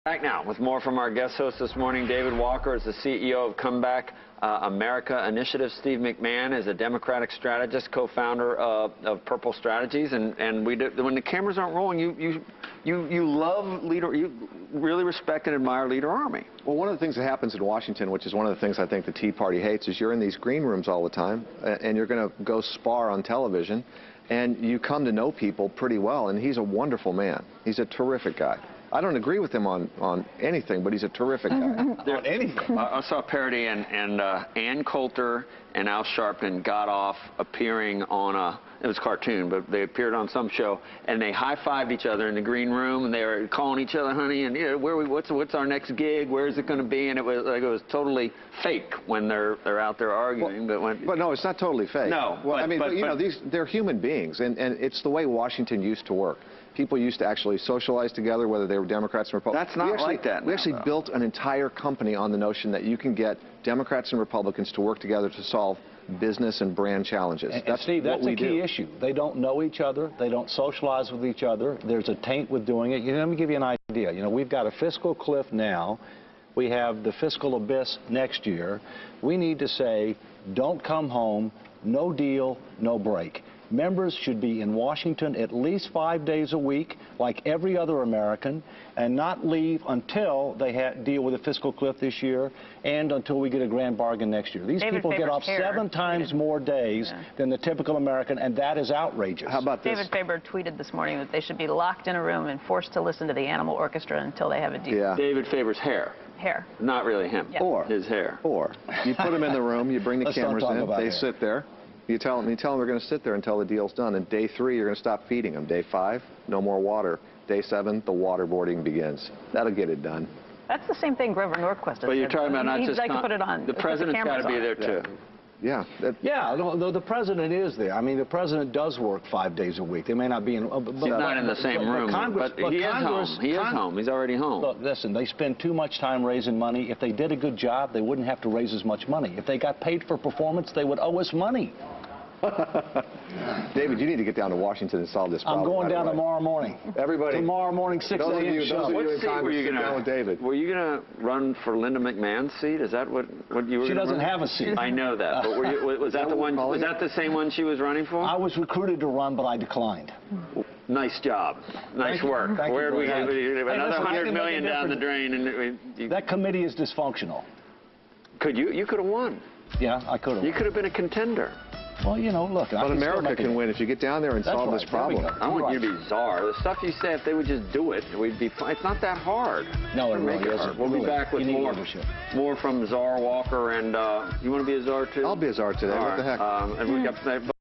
Back now with more from our guest host this morning. David Walker is the CEO of Comeback America Initiative. Steve McMahon is a Democratic strategist, co-founder of Purple Strategies. And when the cameras aren't rolling, you love leader. You really respect and admire Leader Armey. Well, one of the things that happens in Washington, which is one of the things I think the Tea Party hates, is you're in these green rooms all the time, and you're going to go spar on television, and you come to know people pretty well. And he's a wonderful man. He's a terrific guy. I don't agree with him on anything, but he's a terrific guy. On anything. I saw a parody, and Ann Coulter and Al Sharpton got off appearing on it was a cartoon, but they appeared on some show, and they high-fived each other in the green room, and they were calling each other honey, and what's our next gig, where is it going to be, and it was totally fake when they're out there arguing. Well, but no, it's not totally fake. No. Well, I mean, you know, they're human beings, and it's the way Washington used to work. People used to actually socialize together, whether they were Democrats or Republicans. That's not like that. We actually built an entire company on the notion that you can get Democrats and Republicans to work together to solve business and brand challenges. That's Steve, that's a key issue. They don't know each other. They don't socialize with each other. There's a taint with doing it. Let me give you an idea. You know, we've got a fiscal cliff now. We have the fiscal abyss next year. We need to say, don't come home, no deal, no break. Members should be in Washington at least 5 days a week, like every other American, and not leave until they deal with the fiscal cliff this year and until we get a grand bargain next year. These people get off 7 times more days than the typical American, and that is outrageous. How about this? David Faber tweeted this morning that they should be locked in a room and forced to listen to the Animal Orchestra until they have a deal. Yeah. David Faber's hair. Hair. Not really him. Yeah. Or his hair. Or you put them in the room, you bring the cameras in, they hair. sit there. You tell them they're going to sit there until the deal's done. And day 3, you're going to stop feeding them. Day 5, no more water. Day 7, the waterboarding begins. That'll get it done. That's the same thing Grover Norquist does. But you're talking about not just... He'd like to put it on. The president's got to be there, too. Yeah. The president is there. I mean, the president does work 5 days a week. They may not be in... He's not in the same room, but he is home. He is home. He's already home. Look, listen, they spend too much time raising money. If they did a good job, they wouldn't have to raise as much money. If they got paid for performance, they would owe us money. David, you need to get down to Washington and solve this problem. I'm going down tomorrow morning. Everybody. Tomorrow morning, 6 a.m. Those of you in Congress, were you sit down with David. Were you going to run for Linda McMahon's seat? Is that what you were? She doesn't have a seat. I know that. But was that the one? Was that the same one she was running for? I was recruited to run, but I declined. Nice job. Nice work. Where did we get another $100 million down the drain? And that committee is dysfunctional. Could you? You could have won. Yeah, I could have. You could have been a contender. Well, you know, look. But America can win if you get down there and solve this problem. I want you to be czar. The stuff you say, if they would just do it, we'd be fine. It's not that hard. No, it really isn't. We'll be back with more from Czar Walker. And you want to be a czar, too? I'll be a czar today. What the heck? And we got